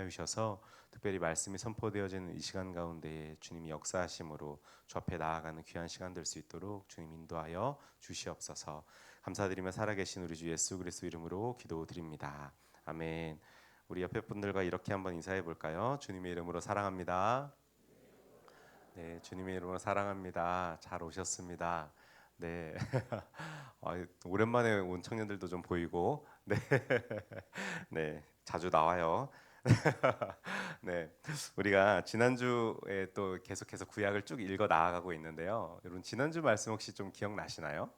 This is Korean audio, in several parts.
인하여주셔서 특별히 말씀이 선포되어지는 이 시간 가운데에 주님이 역사하심으로 주 앞에 나아가는 귀한 시간 될 수 있도록 주님 인도하여 주시옵소서. 감사드리며 살아계신 우리 주 예수 그리스도 이름으로 기도드립니다. 아멘. 우리 옆에 분들과 이렇게 한번 인사해 볼까요? 주님의 이름으로 사랑합니다. 네, 주님의 이름으로 사랑합니다. 잘 오셨습니다. 네, 오랜만에 온 청년들도 좀 보이고, 네, 네, 자주 나와요. 네, 우리가 지난주에 또 계속해서 구약을 쭉 읽어 나아가고 있는데요. 여러분 지난주 말씀 혹시 좀 기억나시나요?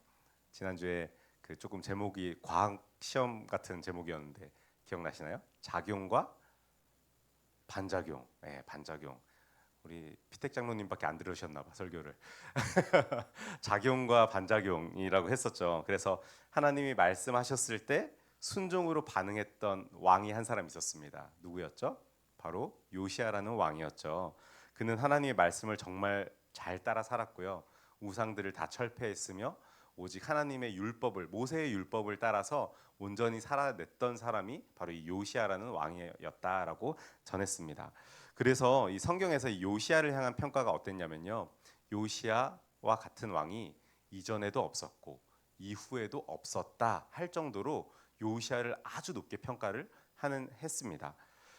지난주에 그 조금 제목이 과학 시험 같은 제목이었는데 기억나시나요? 작용과 반작용. 네, 반작용. 우리 피택 장로님밖에 안 들으셨나 봐 설교를. 작용과 반작용이라고 했었죠. 그래서 하나님이 말씀하셨을 때 순종으로 반응했던 왕이 한 사람 있었습니다. 누구였죠? 바로 요시아라는 왕이었죠. 그는 하나님의 말씀을 정말 잘 따라 살았고요. 우상들을 다 철폐했으며 오직 하나님의 율법을, 모세의 율법을 따라서 온전히 살아냈던 사람이 바로 이 요시아라는 왕이었다라고 전했습니다. 그래서 이 성경에서 이 요시아를 향한 평가가 어땠냐면요, 요시아와 같은 왕이 이전에도 없었고 이후에도 없었다 할 정도로 요시아를 아주 높게 평가를 했습니다.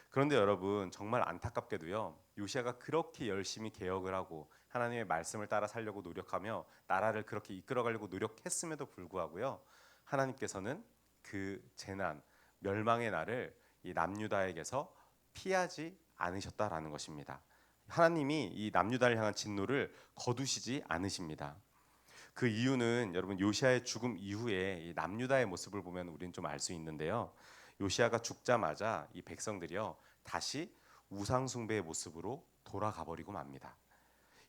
그런데 여러분 정말 안타깝게도요, 요시아가 그렇게 열심히 개혁을 하고 하나님의 말씀을 따라 살려고 노력하며 나라를 그렇게 이끌어가려고 노력했음에도 불구하고요, 하나님께서는 그 재난, 멸망의 날을 이 남유다에게서 피하지 않으셨다라는 것입니다. 하나님이 이 남유다를 향한 진노를 거두시지 않으십니다. 그 이유는 여러분 요시아의 죽음 이후에 이 남유다의 모습을 보면 우리는 좀 알 수 있는데요. 요시아가 죽자마자 이 백성들이요 다시 우상 숭배의 모습으로 돌아가 버리고 맙니다.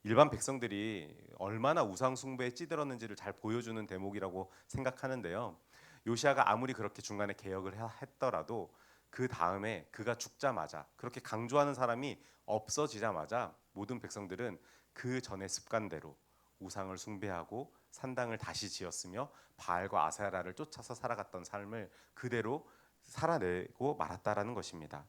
일반 백성들이 얼마나 우상 숭배에 찌들었는지를 잘 보여주는 대목이라고 생각하는데요. 요시아가 아무리 그렇게 중간에 개혁을 했더라도 그 다음에 그가 죽자마자 그렇게 강조하는 사람이 없어지자마자 모든 백성들은 그 전의 습관대로 우상을 숭배하고 산당을 다시 지었으며 바알과 아세라를 쫓아서 살아갔던 삶을 그대로 살아내고 말았다라는 것입니다.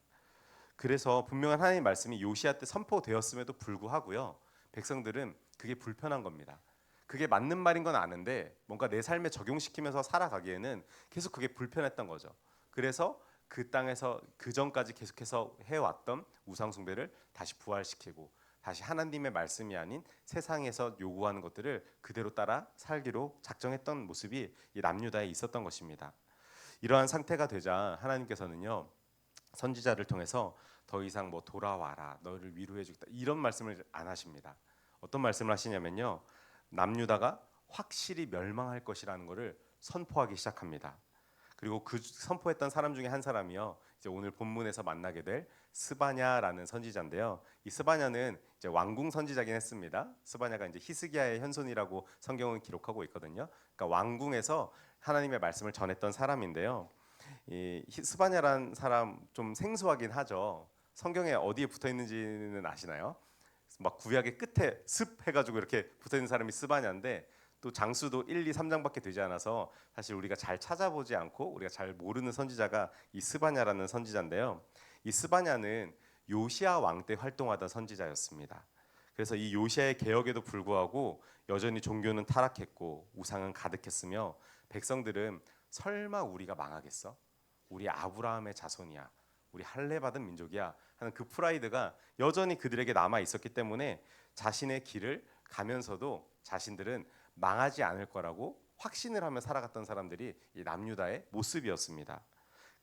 그래서 분명한 하나님의 말씀이 요시아 때 선포되었음에도 불구하고요, 백성들은 그게 불편한 겁니다. 그게 맞는 말인 건 아는데 뭔가 내 삶에 적용시키면서 살아가기에는 계속 그게 불편했던 거죠. 그래서 그 땅에서 그 전까지 계속해서 해왔던 우상 숭배를 다시 부활시키고 다시 하나님의 말씀이 아닌 세상에서 요구하는 것들을 그대로 따라 살기로 작정했던 모습이 이 남유다에 있었던 것입니다. 이러한 상태가 되자 하나님께서는요, 선지자를 통해서 더 이상 뭐 돌아와라, 너를 위로해 주겠다 이런 말씀을 안 하십니다. 어떤 말씀을 하시냐면요, 남유다가 확실히 멸망할 것이라는 것을 선포하기 시작합니다. 그리고 그 선포했던 사람 중에 한 사람이요, 이제 오늘 본문에서 만나게 될 스바냐라는 선지자인데요. 이 스바냐는 이제 왕궁 선지자긴 했습니다. 스바냐가 이제 히스기야의 현손이라고 성경은 기록하고 있거든요. 그러니까 왕궁에서 하나님의 말씀을 전했던 사람인데요. 이 스바냐라는 사람 좀 생소하긴 하죠. 성경에 어디에 붙어 있는지는 아시나요? 막 구약의 끝에 습 해가지고 이렇게 붙어 있는 사람이 스바냐인데 또 장수도 1, 2, 3장밖에 되지 않아서 사실 우리가 잘 찾아보지 않고 우리가 잘 모르는 선지자가 이 스바냐라는 선지자인데요. 이 스바냐는 요시아 왕 때 활동하던 선지자였습니다. 그래서 이 요시아의 개혁에도 불구하고 여전히 종교는 타락했고 우상은 가득했으며 백성들은 설마 우리가 망하겠어? 우리 아브라함의 자손이야, 우리 할례 받은 민족이야 하는 그 프라이드가 여전히 그들에게 남아 있었기 때문에 자신의 길을 가면서도 자신들은 망하지 않을 거라고 확신을 하며 살아갔던 사람들이 이 남유다의 모습이었습니다.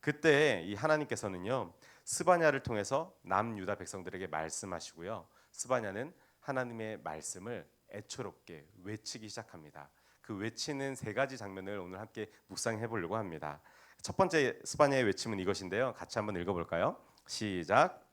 그때 이 하나님께서는요, 스바냐를 통해서 남유다 백성들에게 말씀하시고요, 스바냐는 하나님의 말씀을 애초롭게 외치기 시작합니다. 그 외치는 세 가지 장면을 오늘 함께 묵상해 보려고 합니다. 첫 번째 스바냐의 외침은 이것인데요. 같이 한번 읽어볼까요? 시작.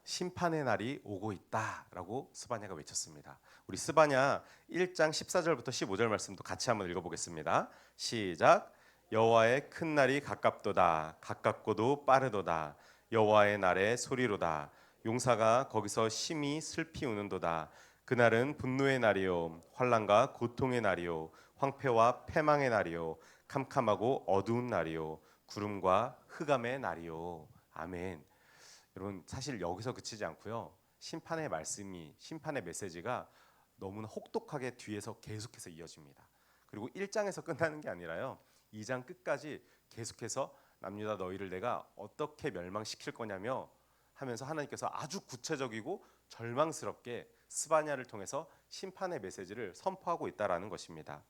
심판의 날이 오고 있다라고 스바냐가 외쳤습니다. 우리 스바냐 1장 14절부터 15절 말씀도 같이 한번 읽어보겠습니다. 시작. 여호와의 큰 날이 가깝도다. 가깝고도 빠르도다. 여호와의 날의 소리로다. 용사가 거기서 심히 슬피 우는도다. 그날은 분노의 날이요 환난과 고통의 날이요 황폐와 패망의 날이요 캄캄하고 어두운 날이요 구름과 흑암의 날이요. 아멘. 여러분 사실 여기서 그치지 않고요. 심판의 말씀이 심판의 메시지가 너무나 혹독하게 뒤에서 계속해서 이어집니다. 그리고 1장에서 끝나는 게 아니라요. 2장 끝까지 계속해서 남유다 너희를 내가 어떻게 멸망시킬 거냐며 하면서 하나님께서 아주 구체적이고 절망스럽게 스바냐를 통해서 심판의 메시지를 선포하고 있다라는 것입니다.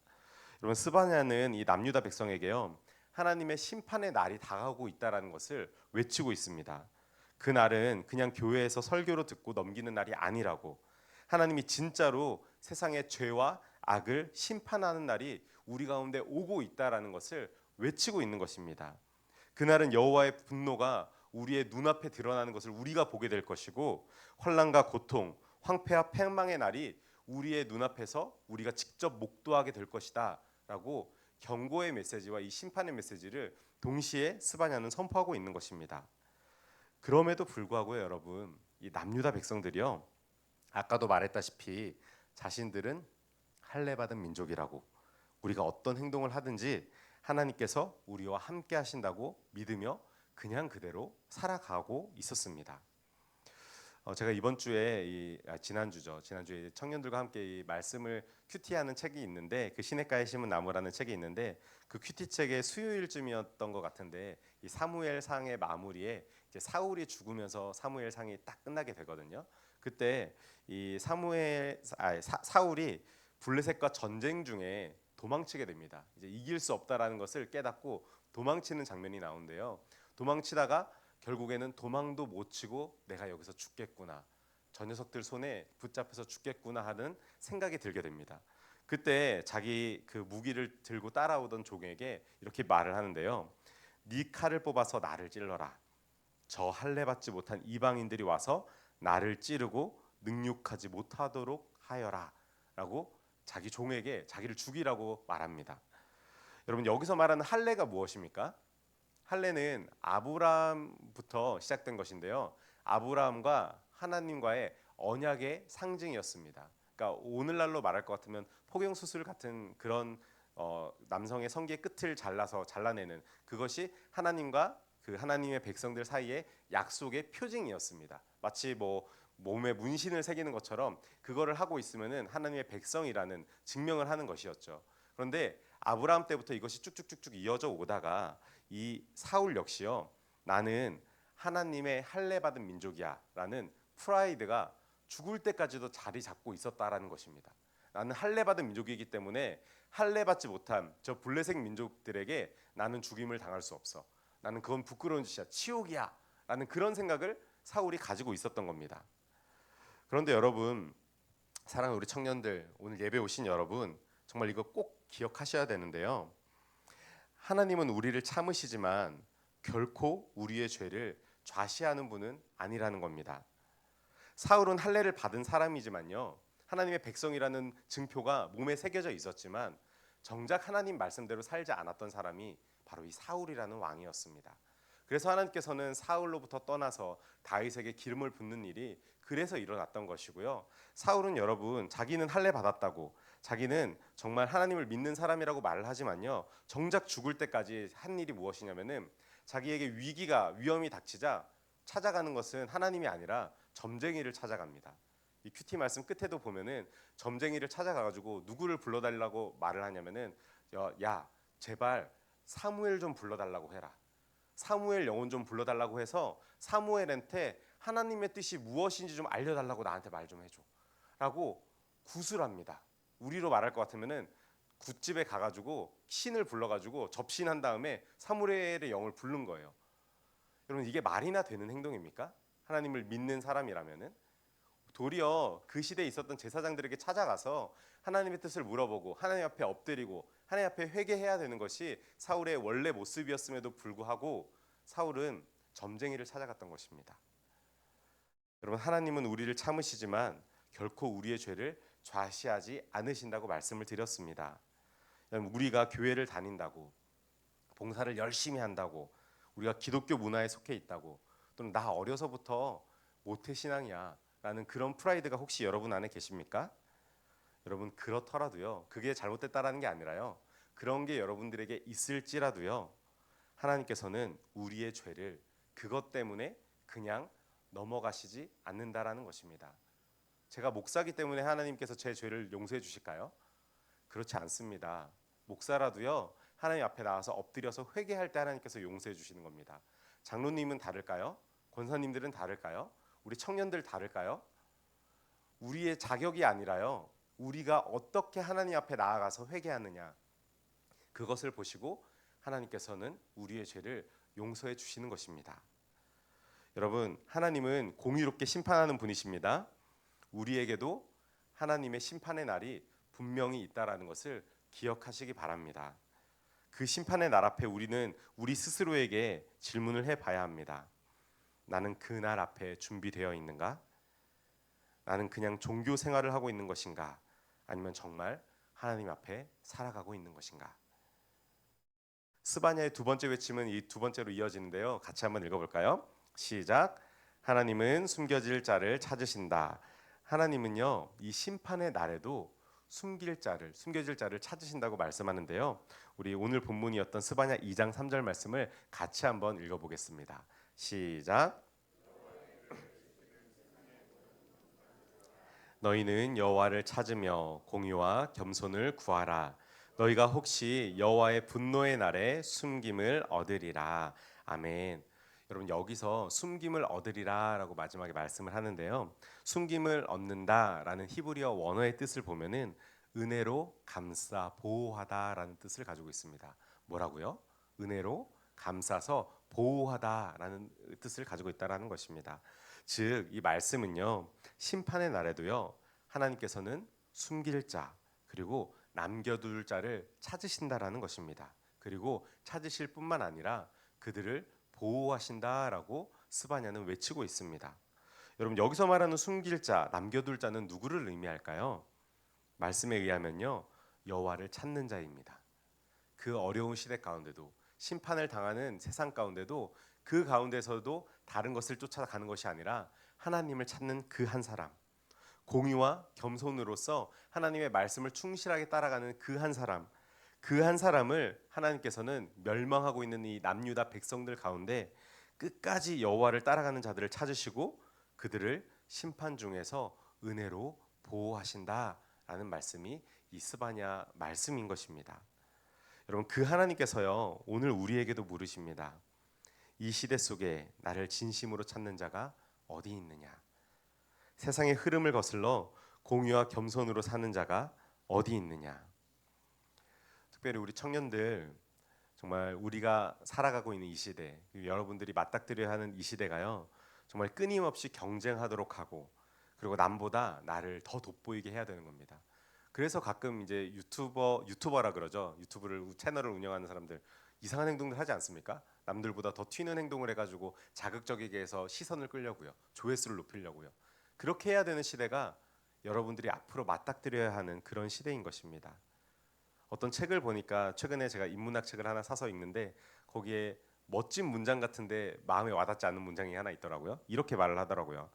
여러분 스바냐는 이 남유다 백성에게요. 하나님의 심판의 날이 다가오고 있다라는 것을 외치고 있습니다. 그 날은 그냥 교회에서 설교로 듣고 넘기는 날이 아니라고, 하나님이 진짜로 세상의 죄와 악을 심판하는 날이 우리 가운데 오고 있다라는 것을 외치고 있는 것입니다. 그날은 여호와의 분노가 우리의 눈앞에 드러나는 것을 우리가 보게 될 것이고, 환난과 고통, 황폐와 패망의 날이 우리의 눈앞에서 우리가 직접 목도하게 될 것이다 라고 경고의 메시지와 이 심판의 메시지를 동시에 스바냐는 선포하고 있는 것입니다. 그럼에도 불구하고 여러분, 이 남유다 백성들이요, 아까도 말했다시피 자신들은 할례 받은 민족이라고, 우리가 어떤 행동을 하든지 하나님께서 우리와 함께 하신다고 믿으며 그냥 그대로 살아가고 있었습니다. 제가 이번 주에 지난주에 청년들과 함께 이 말씀을 큐티하는 책이 있는데, 그 시냇가에 심은 나무라는 책이 있는데, 그 큐티 책의 수요일쯤이었던 것 같은데, 이 사무엘상의 마무리에 이제 사울이 죽으면서 사무엘상이 딱 끝나게 되거든요. 그때 이 사울이 블레셋과 전쟁 중에 도망치게 됩니다. 이제 이길 수 없다라는 것을 깨닫고 도망치는 장면이 나오는데요. 도망치다가 결국에는 도망도 못 치고 내가 여기서 죽겠구나, 저 녀석들 손에 붙잡혀서 죽겠구나 하는 생각이 들게 됩니다. 그때 자기 그 무기를 들고 따라오던 종에게 이렇게 말을 하는데요. 네 칼을 뽑아서 나를 찔러라. 저 할례 받지 못한 이방인들이 와서 나를 찌르고 능욕하지 못하도록 하여라 라고 자기 종에게 자기를 죽이라고 말합니다. 여러분 여기서 말하는 할례가 무엇입니까? 할례는 아브라함부터 시작된 것인데요. 아브라함과 하나님과의 언약의 상징이었습니다. 그러니까 오늘날로 말할 것 같으면 포경 수술 같은 그런 남성의 성기의 끝을 잘라내는 그것이 하나님과 그 하나님의 백성들 사이의 약속의 표징이었습니다. 마치 뭐 몸에 문신을 새기는 것처럼 그거를 하고 있으면은 하나님의 백성이라는 증명을 하는 것이었죠. 그런데 아브라함 때부터 이것이 쭉쭉쭉쭉 이어져 오다가 이 사울 역시요, 나는 하나님의 할례 받은 민족이야라는 프라이드가 죽을 때까지도 자리 잡고 있었다라는 것입니다. 나는 할례 받은 민족이기 때문에 할례 받지 못한 저 블레셋 민족들에게 나는 죽임을 당할 수 없어. 나는 그건 부끄러운 짓이야, 치욕이야라는 그런 생각을 사울이 가지고 있었던 겁니다. 그런데 여러분, 사랑하는 우리 청년들, 오늘 예배 오신 여러분, 정말 이거 꼭 기억하셔야 되는데요. 하나님은 우리를 참으시지만 결코 우리의 죄를 좌시하는 분은 아니라는 겁니다. 사울은 할례를 받은 사람이지만요, 하나님의 백성이라는 증표가 몸에 새겨져 있었지만 정작 하나님 말씀대로 살지 않았던 사람이 바로 이 사울이라는 왕이었습니다. 그래서 하나님께서는 사울로부터 떠나서 다윗에게 기름을 붓는 일이 그래서 일어났던 것이고요. 사울은 여러분, 자기는 할례 받았다고, 자기는 정말 하나님을 믿는 사람이라고 말을 하지만요, 정작 죽을 때까지 한 일이 무엇이냐면은 자기에게 위험이 닥치자 찾아가는 것은 하나님이 아니라 점쟁이를 찾아갑니다. 이 큐티 말씀 끝에도 보면은 점쟁이를 찾아가가지고 누구를 불러달라고 말을 하냐면은 야 제발 사무엘 좀 불러달라고 해라. 사무엘 영혼 좀 불러달라고 해서 사무엘한테 하나님의 뜻이 무엇인지 좀 알려달라고 나한테 말 좀 해줘 라고 구술합니다. 우리로 말할 것 같으면은 굿집에 가가지고 신을 불러가지고 접신한 다음에 사무엘의 영을 부른 거예요. 여러분 이게 말이나 되는 행동입니까? 하나님을 믿는 사람이라면은 도리어 그 시대에 있었던 제사장들에게 찾아가서 하나님의 뜻을 물어보고 하나님 앞에 엎드리고 하나님 앞에 회개해야 되는 것이 사울의 원래 모습이었음에도 불구하고 사울은 점쟁이를 찾아갔던 것입니다. 여러분 하나님은 우리를 참으시지만 결코 우리의 죄를 좌시하지 않으신다고 말씀을 드렸습니다. 우리가 교회를 다닌다고, 봉사를 열심히 한다고, 우리가 기독교 문화에 속해 있다고, 또는 나 어려서부터 모태신앙이야 라는 그런 프라이드가 혹시 여러분 안에 계십니까? 여러분 그렇더라도요, 그게 잘못됐다라는 게 아니라요, 그런 게 여러분들에게 있을지라도요, 하나님께서는 우리의 죄를 그것 때문에 그냥 넘어가시지 않는다라는 것입니다. 제가 목사기 때문에 하나님께서 제 죄를 용서해 주실까요? 그렇지 않습니다. 목사라도요, 하나님 앞에 나와서 엎드려서 회개할 때 하나님께서 용서해 주시는 겁니다. 장로님은 다를까요? 권사님들은 다를까요? 우리 청년들 다를까요? 우리의 자격이 아니라요, 우리가 어떻게 하나님 앞에 나아가서 회개하느냐, 그것을 보시고 하나님께서는 우리의 죄를 용서해 주시는 것입니다. 여러분, 하나님은 공의롭게 심판하는 분이십니다. 우리에게도 하나님의 심판의 날이 분명히 있다라는 것을 기억하시기 바랍니다. 그 심판의 날 앞에 우리는 우리 스스로에게 질문을 해봐야 합니다. 나는 그 날 앞에 준비되어 있는가? 나는 그냥 종교 생활을 하고 있는 것인가? 아니면 정말 하나님 앞에 살아가고 있는 것인가? 스바냐의 두 번째 외침은 이 두 번째로 이어지는데요. 같이 한번 읽어볼까요? 시작. 하나님은 숨겨질 자를 찾으신다. 하나님은요, 이 심판의 날에도 숨겨질 자를 찾으신다고 말씀하는데요. 우리 오늘 본문이었던 스바냐 2장 3절 말씀을 같이 한번 읽어보겠습니다. 시작. 너희는 여호와를 찾으며 공의와 겸손을 구하라. 너희가 혹시 여호와의 분노의 날에 숨김을 얻으리라. 아멘. 여러분, 여기서 숨김을 얻으리라라고 마지막에 말씀을 하는데요. 숨김을 얻는다라는 히브리어 원어의 뜻을 보면은 은혜로 감싸 보호하다라는 뜻을 가지고 있습니다. 뭐라고요? 은혜로 감싸서 보호하다라는 뜻을 가지고 있다라는 것입니다. 즉, 이 말씀은요, 심판의 날에도요, 하나님께서는 숨길 자 그리고 남겨둘 자를 찾으신다라는 것입니다. 그리고 찾으실 뿐만 아니라 그들을 보호하신다라고 스바냐는 외치고 있습니다. 여러분, 여기서 말하는 숨길 자, 남겨둘 자는 누구를 의미할까요? 말씀에 의하면요, 여호와를 찾는 자입니다. 그 어려운 시대 가운데도, 심판을 당하는 세상 가운데도, 그 가운데서도 다른 것을 쫓아가는 것이 아니라 하나님을 찾는 그 한 사람, 공의와 겸손으로서 하나님의 말씀을 충실하게 따라가는 그 한 사람, 그 한 사람을 하나님께서는 멸망하고 있는 이 남유다 백성들 가운데 끝까지 여호와를 따라가는 자들을 찾으시고 그들을 심판 중에서 은혜로 보호하신다라는 말씀이 이 스바냐 말씀인 것입니다. 여러분, 그 하나님께서요, 오늘 우리에게도 물으십니다. 이 시대 속에 나를 진심으로 찾는 자가 어디 있느냐? 세상의 흐름을 거슬러 공의와 겸손으로 사는 자가 어디 있느냐? 특별히 우리 청년들, 정말 우리가 살아가고 있는 이 시대, 여러분들이 맞닥뜨려야 하는 이 시대가요, 정말 끊임없이 경쟁하도록 하고, 그리고 남보다 나를 더 돋보이게 해야 되는 겁니다. 그래서 가끔 이제 유튜버라 그러죠. 채널을 운영하는 사람들 이상한 행동들 하지 않습니까? 남들보다 더 튀는 행동을 해가지고 자극적이게 해서 시선을 끌려고요, 조회수를 높이려고요. 그렇게 해야 되는 시대가 여러분들이 앞으로 맞닥뜨려야 하는 그런 시대인 것입니다. 어떤 책을 보니까 최근에 제가 인문학 책을 하나 사서 읽는데 거기에 멋진 문장 같은데 마음에 와닿지 않는 문장이 하나 있더라고요. 이렇게 말을 하더라고요.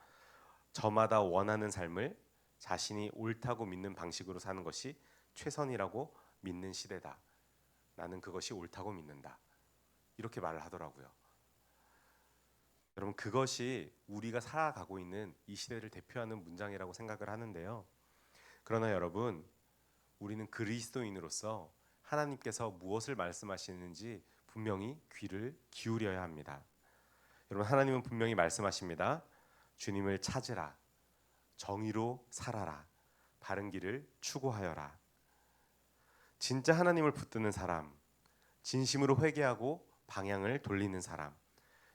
저마다 원하는 삶을 자신이 옳다고 믿는 방식으로 사는 것이 최선이라고 믿는 시대다. 나는 그것이 옳다고 믿는다. 이렇게 말을 하더라고요. 여러분, 그것이 우리가 살아가고 있는 이 시대를 대표하는 문장이라고 생각을 하는데요. 그러나 여러분, 우리는 그리스도인으로서 하나님께서 무엇을 말씀하시는지 분명히 귀를 기울여야 합니다. 여러분, 하나님은 분명히 말씀하십니다. 주님을 찾으라. 정의로 살아라. 바른 길을 추구하여라. 진짜 하나님을 붙드는 사람, 진심으로 회개하고 방향을 돌리는 사람,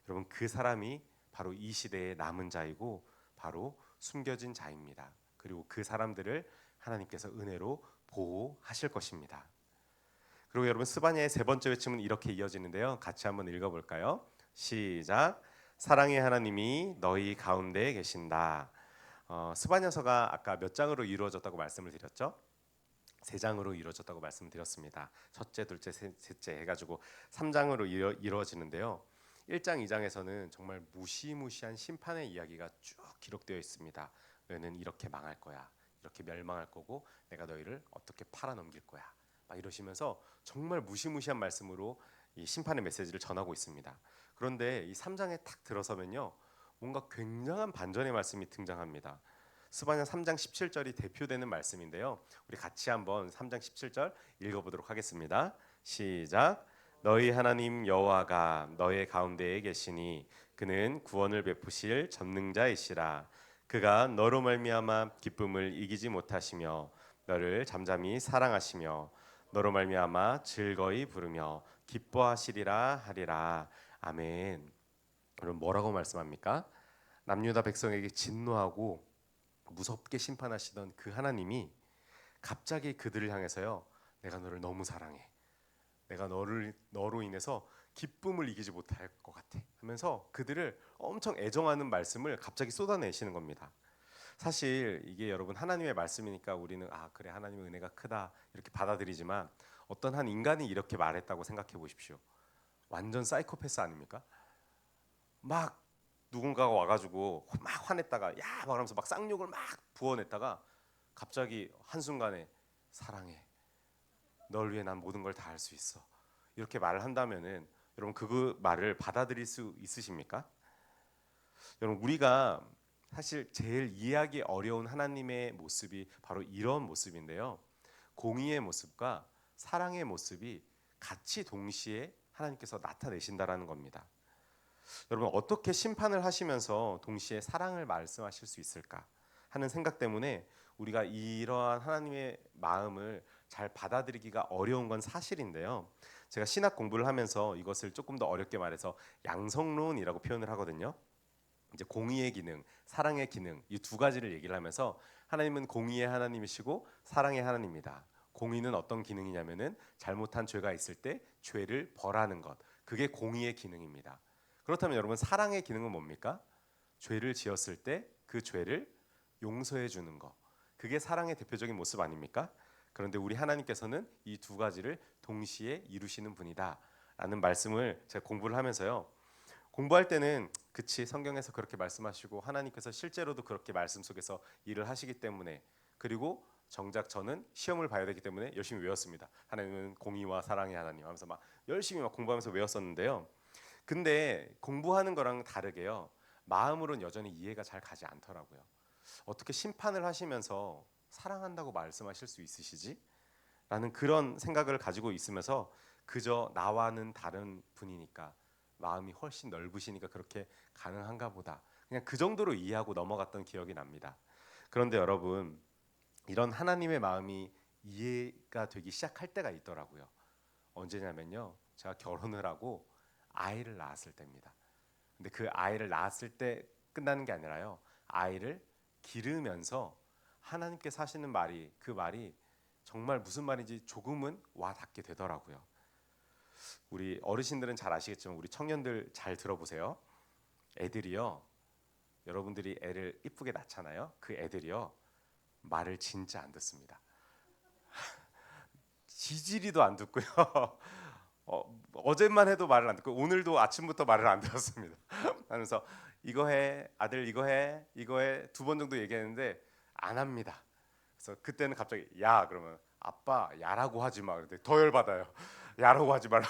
여러분, 그 사람이 바로 이 시대의 남은 자이고 바로 숨겨진 자입니다. 그리고 그 사람들을 하나님께서 은혜로 보호하실 것입니다. 그리고 여러분, 스바냐의 세 번째 외침은 이렇게 이어지는데요. 같이 한번 읽어볼까요? 시작. 사랑의 하나님이 너희 가운데 계신다. 스바냐서가 아까 몇 장으로 이루어졌다고 말씀을 드렸죠? 3장으로 이루어졌다고 말씀드렸습니다. 첫째, 둘째, 셋째 해가지고 3장으로 이루어지는데요. 1장, 2장에서는 정말 무시무시한 심판의 이야기가 쭉 기록되어 있습니다. 너희는 이렇게 망할 거야, 이렇게 멸망할 거고 내가 너희를 어떻게 팔아넘길 거야, 막 이러시면서 정말 무시무시한 말씀으로 이 심판의 메시지를 전하고 있습니다. 그런데 이 3장에 탁 들어서면요, 뭔가 굉장한 반전의 말씀이 등장합니다. 스바냐 3장 17절이 대표되는 말씀인데요. 우리 같이 한번 3장 17절 읽어보도록 하겠습니다. 시작. 너희 하나님 여호와가 너희 가운데에 계시니 그는 구원을 베푸실 전능자이시라. 그가 너로 말미암아 기쁨을 이기지 못하시며 너를 잠잠히 사랑하시며 너로 말미암아 즐거이 부르며 기뻐하시리라 하리라. 아멘. 여러분 뭐라고 말씀합니까? 남유다 백성에게 진노하고 무섭게 심판하시던 그 하나님이 갑자기 그들을 향해서요, 내가 너를 너무 사랑해. 내가 너로 인해서 기쁨을 이기지 못할 것 같아 하면서 그들을 엄청 애정하는 말씀을 갑자기 쏟아내시는 겁니다. 사실 이게 여러분 하나님의 말씀이니까 우리는 아 그래 하나님의 은혜가 크다 이렇게 받아들이지만 어떤 한 인간이 이렇게 말했다고 생각해 보십시오. 완전 사이코패스 아닙니까? 막 누군가가 와가지고 막 화냈다가 야 막 하면서 막 쌍욕을 막 부어냈다가 갑자기 한순간에 사랑해 널 위해 난 모든 걸 다 할 수 있어 이렇게 말을 한다면은 여러분 그 말을 받아들일 수 있으십니까? 여러분 우리가 사실 제일 이해하기 어려운 하나님의 모습이 바로 이런 모습인데요. 공의의 모습과 사랑의 모습이 같이 동시에 하나님께서 나타내신다라는 겁니다. 여러분 어떻게 심판을 하시면서 동시에 사랑을 말씀하실 수 있을까 하는 생각 때문에 우리가 이러한 하나님의 마음을 잘 받아들이기가 어려운 건 사실인데요. 제가 신학 공부를 하면서 이것을 조금 더 어렵게 말해서 양성론이라고 표현을 하거든요. 이제 공의의 기능, 사랑의 기능 이 두 가지를 얘기를 하면서 하나님은 공의의 하나님이시고 사랑의 하나님입니다. 공의는 어떤 기능이냐면은 잘못한 죄가 있을 때 죄를 벌하는 것. 그게 공의의 기능입니다. 그렇다면 여러분 사랑의 기능은 뭡니까? 죄를 지었을 때 그 죄를 용서해 주는 것. 그게 사랑의 대표적인 모습 아닙니까? 그런데 우리 하나님께서는 이 두 가지를 동시에 이루시는 분이다라는 말씀을 제가 공부를 하면서요. 공부할 때는 그치 성경에서 그렇게 말씀하시고 하나님께서 실제로도 그렇게 말씀 속에서 일을 하시기 때문에 그리고 정작 저는 시험을 봐야 되기 때문에 열심히 외웠습니다. 하나님은 공의와 사랑의 하나님 하면서 막 열심히 막 공부하면서 외웠었는데요. 근데 공부하는 거랑 다르게요. 마음으로는 여전히 이해가 잘 가지 않더라고요. 어떻게 심판을 하시면서 사랑한다고 말씀하실 수 있으시지? 라는 그런 생각을 가지고 있으면서 그저 나와는 다른 분이니까 마음이 훨씬 넓으시니까 그렇게 가능한가 보다. 그냥 그 정도로 이해하고 넘어갔던 기억이 납니다. 그런데 여러분 이런 하나님의 마음이 이해가 되기 시작할 때가 있더라고요. 언제냐면요. 제가 결혼을 하고 아이를 낳았을 때입니다. 근데 그 아이를 낳았을 때 끝나는 게 아니라요. 아이를 기르면서 하나님께서 하시는 말이 그 말이 정말 무슨 말인지 조금은 와 닿게 되더라고요. 우리 어르신들은 잘 아시겠지만 우리 청년들 잘 들어보세요. 애들이요. 여러분들이 애를 이쁘게 낳잖아요. 그 애들이요. 말을 진짜 안 듣습니다. 지지리도 안 듣고요. 어제만 해도 말을 안 듣고 오늘도 아침부터 말을 안 들었습니다. 하면서 이거 해 아들 이거 해 두 번 정도 얘기했는데 안 합니다. 그래서 그때는 갑자기 야 그러면 아빠 야라고 하지 마. 근데 더 열받아요. 야라고 하지 말라.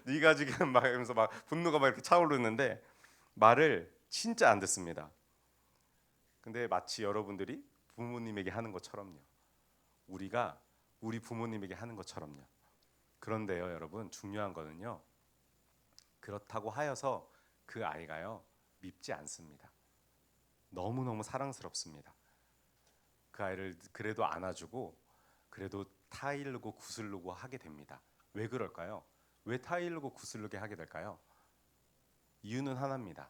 네가 지금 막 이러면서 막 분노가 막 이렇게 차오르는데 말을 진짜 안 듣습니다. 근데 마치 여러분들이 부모님에게 하는 것처럼요. 우리가 우리 부모님에게 하는 것처럼요. 그런데요, 여러분 중요한 거는요. 그렇다고 하여서 그 아이가요 밉지 않습니다. 너무너무 사랑스럽습니다. 그 아이를 그래도 안아주고 그래도 타이르고 구슬르고 하게 됩니다. 왜 그럴까요? 왜 타이르고 구슬르게 하게 될까요? 이유는 하나입니다.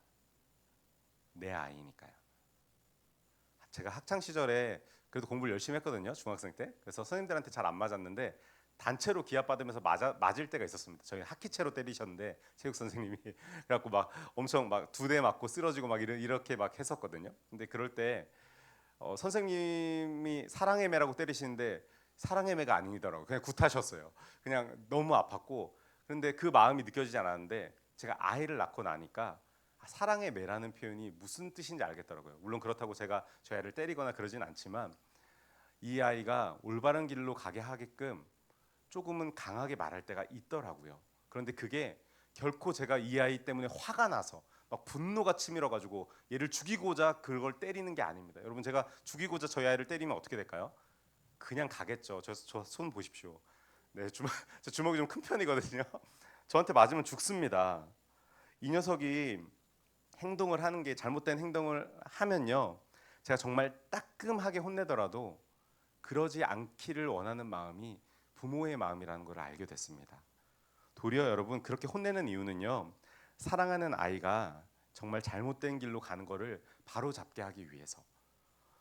내 아이니까요. 제가 학창 시절에 그래도 공부를 열심히 했거든요. 중학생 때. 그래서 선생님들한테 잘 안 맞았는데 단체로 기합 받으면서 맞을 때가 있었습니다. 저희 학기체로 때리셨는데 체육 선생님이 그래갖고 막 엄청 막 두 대 맞고 쓰러지고 막 이렇게 막 했었거든요. 근데 그럴 때 선생님이 사랑의 매라고 때리시는데 사랑의 매가 아니더라고요. 그냥 굿하셨어요. 그냥 너무 아팠고 그런데 그 마음이 느껴지지 않았는데 제가 아이를 낳고 나니까 사랑의 매라는 표현이 무슨 뜻인지 알겠더라고요. 물론 그렇다고 제가 저 애를 때리거나 그러진 않지만 이 아이가 올바른 길로 가게 하게끔 조금은 강하게 말할 때가 있더라고요. 그런데 그게 결코 제가 이 아이 때문에 화가 나서 막 분노가 치밀어 가지고 얘를 죽이고자 그걸 때리는 게 아닙니다. 여러분, 제가 죽이고자 저희 아이를 때리면 어떻게 될까요? 그냥 가겠죠. 저 손 보십시오. 네, 저 주먹이 좀 큰 편이거든요. 저한테 맞으면 죽습니다. 이 녀석이 행동을 하는 게 잘못된 행동을 하면요, 제가 정말 따끔하게 혼내더라도 그러지 않기를 원하는 마음이 부모의 마음이라는 걸 알게 됐습니다. 도리어 여러분, 그렇게 혼내는 이유는요, 사랑하는 아이가 정말 잘못된 길로 가는 거를 바로 잡게 하기 위해서,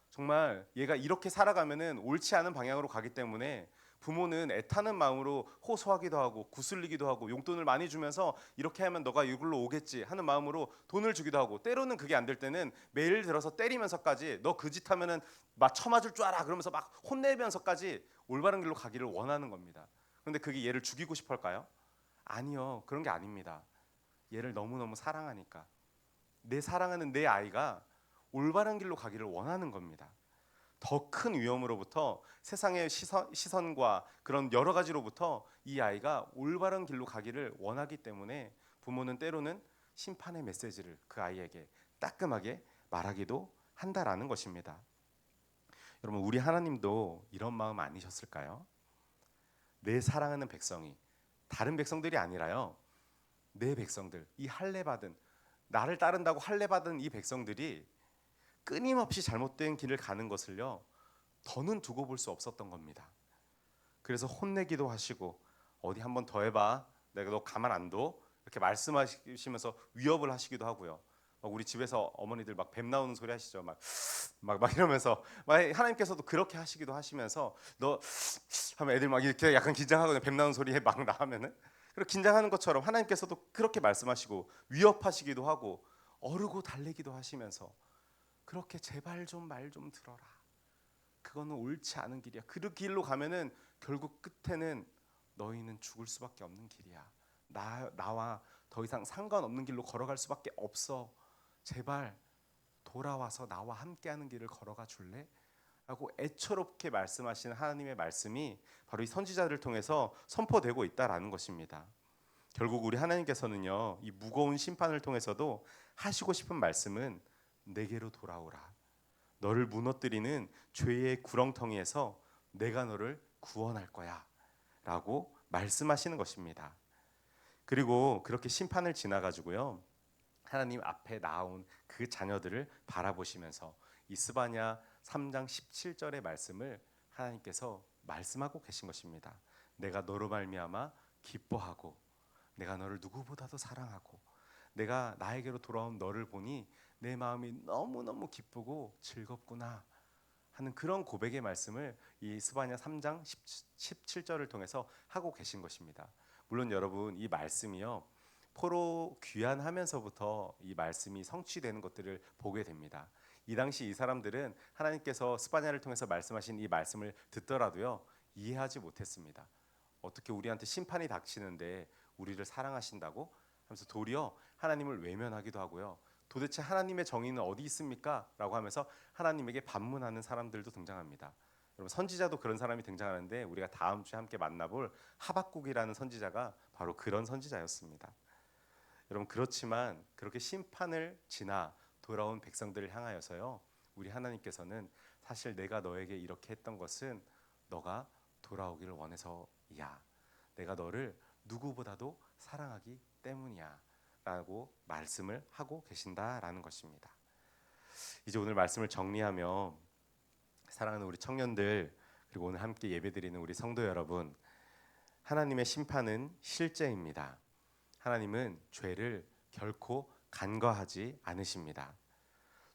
정말 얘가 이렇게 살아가면은 옳지 않은 방향으로 가기 때문에 부모는 애타는 마음으로 호소하기도 하고 구슬리기도 하고 용돈을 많이 주면서 이렇게 하면 너가 이걸로 오겠지 하는 마음으로 돈을 주기도 하고, 때로는 그게 안 될 때는 매일 들어서 때리면서까지 너 그 짓 하면은 막 쳐맞을 줄 알아 그러면서 막 혼내면서까지 올바른 길로 가기를 원하는 겁니다. 그런데 그게 얘를 죽이고 싶을까요? 아니요, 그런 게 아닙니다. 얘를 너무너무 사랑하니까, 내 사랑하는 내 아이가 올바른 길로 가기를 원하는 겁니다. 더 큰 위험으로부터, 세상의 시선과 그런 여러 가지로부터 이 아이가 올바른 길로 가기를 원하기 때문에 부모는 때로는 심판의 메시지를 그 아이에게 따끔하게 말하기도 한다라는 것입니다. 여러분, 우리 하나님도 이런 마음 아니셨을까요? 내 사랑하는 백성이, 다른 백성들이 아니라요, 내 백성들, 이 할례 받은, 나를 따른다고 할례 받은 이 백성들이 끊임없이 잘못된 길을 가는 것을요, 더는 두고 볼 수 없었던 겁니다. 그래서 혼내기도 하시고, 어디 한번 더 해봐, 내가 너 가만 안 둬, 이렇게 말씀하시면서 위협을 하시기도 하고요. 막 우리 집에서 어머니들 막 뱀 나오는 소리 하시죠. 막 이러면서 막 하나님께서도 그렇게 하시기도 하시면서, 너 하면 애들 막 이렇게 약간 긴장하거든요. 뱀 나오는 소리에 막 나가면은. 그리고 긴장하는 것처럼 하나님께서도 그렇게 말씀하시고 위협하시기도 하고 어르고 달래기도 하시면서, 그렇게 제발 좀 말 좀 들어라, 그거는 옳지 않은 길이야, 그 길로 가면은 결국 끝에는 너희는 죽을 수밖에 없는 길이야, 나와 더 이상 상관없는 길로 걸어갈 수밖에 없어, 제발 돌아와서 나와 함께하는 길을 걸어가 줄래? 라고 애처롭게 말씀하시는 하나님의 말씀이 바로 이 선지자들을 통해서 선포되고 있다라는 것입니다. 결국 우리 하나님께서는요, 이 무거운 심판을 통해서도 하시고 싶은 말씀은 내게로 돌아오라, 너를 무너뜨리는 죄의 구렁텅이에서 내가 너를 구원할 거야 라고 말씀하시는 것입니다. 그리고 그렇게 심판을 지나가지고요, 하나님 앞에 나온 그 자녀들을 바라보시면서 이 스바냐 3장 17절의 말씀을 하나님께서 말씀하고 계신 것입니다. 내가 너로 말미암아 기뻐하고 내가 너를 누구보다도 사랑하고 내가 나에게로 돌아온 너를 보니 내 마음이 너무너무 기쁘고 즐겁구나 하는 그런 고백의 말씀을 이 스바냐 3장 17절을 통해서 하고 계신 것입니다. 물론 여러분, 이 말씀이요, 포로 귀환하면서부터 이 말씀이 성취되는 것들을 보게 됩니다. 이 당시 이 사람들은 하나님께서 스바냐를 통해서 말씀하신 이 말씀을 듣더라도요, 이해하지 못했습니다. 어떻게 우리한테 심판이 닥치는데 우리를 사랑하신다고 하면서 도리어 하나님을 외면하기도 하고요, 도대체 하나님의 정의는 어디 있습니까? 라고 하면서 하나님에게 반문하는 사람들도 등장합니다. 여러분, 선지자도 그런 사람이 등장하는데 우리가 다음 주에 함께 만나볼 하박국이라는 선지자가 바로 그런 선지자였습니다. 여러분, 그렇지만 그렇게 심판을 지나 돌아온 백성들을 향하여서요, 우리 하나님께서는 사실 내가 너에게 이렇게 했던 것은 너가 돌아오기를 원해서야, 내가 너를 누구보다도 사랑하기 때문이야 라고 말씀을 하고 계신다라는 것입니다. 이제 오늘 말씀을 정리하며, 사랑하는 우리 청년들, 그리고 오늘 함께 예배드리는 우리 성도 여러분, 하나님의 심판은 실제입니다. 하나님은 죄를 결코 간과하지 않으십니다.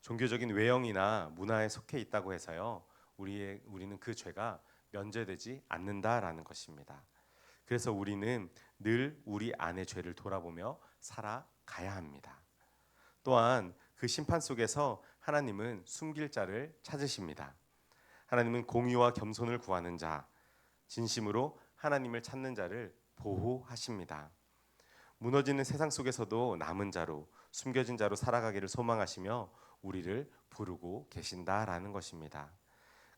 종교적인 외형이나 문화에 속해 있다고 해서요, 우리는 그 죄가 면제되지 않는다라는 것입니다. 그래서 우리는 늘 우리 안의 죄를 돌아보며 살아가야 합니다. 또한 그 심판 속에서 하나님은 숨길 자를 찾으십니다. 하나님은 공의와 겸손을 구하는 자, 진심으로 하나님을 찾는 자를 보호하십니다. 무너지는 세상 속에서도 남은 자로, 숨겨진 자로 살아가기를 소망하시며 우리를 부르고 계신다라는 것입니다.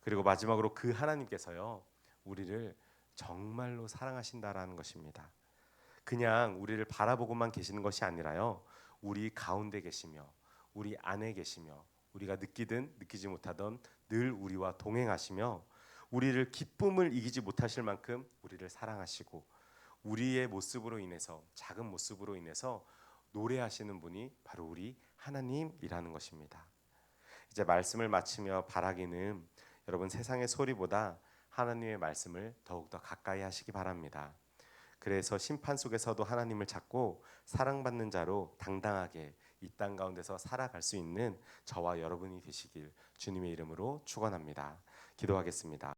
그리고 마지막으로 그 하나님께서요, 우리를 정말로 사랑하신다라는 것입니다. 그냥 우리를 바라보고만 계시는 것이 아니라요. 우리 가운데 계시며 우리 안에 계시며 우리가 느끼든 느끼지 못하던 늘 우리와 동행하시며 우리를 기쁨을 이기지 못하실 만큼 우리를 사랑하시고 우리의 모습으로 인해서 작은 모습으로 인해서 노래하시는 분이 바로 우리 하나님이라는 것입니다. 이제 말씀을 마치며 바라기는 여러분 세상의 소리보다 하나님의 말씀을 더욱더 가까이 하시기 바랍니다. 그래서 심판 속에서도 하나님을 찾고 사랑받는 자로 당당하게 이 땅 가운데서 살아갈 수 있는 저와 여러분이 되시길 주님의 이름으로 축원합니다. 기도하겠습니다.